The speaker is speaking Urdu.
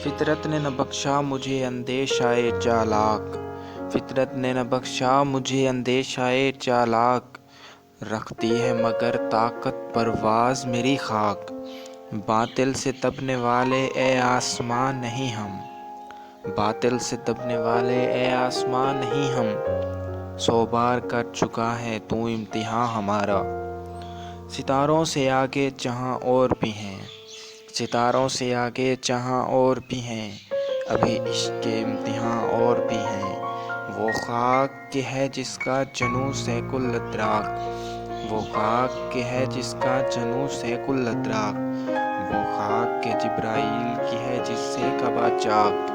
فطرت نے نہ بخشا مجھے اندیشائے چالاک، فطرت نے نہ بخشا مجھے اندیشائے چالاک، رکھتی ہے مگر طاقت پرواز میری خاک، باطل سے دبنے والے اے آسمان نہیں ہم، باطل سے دبنے والے اے آسمان نہیں ہم، 100 بار کر چکا ہے تو امتحان ہمارا، ستاروں سے آگے جہاں اور بھی ہیں، ستاروں سے آگے جہاں اور بھی ہیں، ابھی عشق کے امتحان اور بھی ہیں، وہ خاک کہ ہے جس کا جنوں سیک الادراک، وہ خاک کہ ہے جس کا جنوں سیک الادراک، وہ خاک کہ جبرائیل کی ہے جس سے کعبہ چاک۔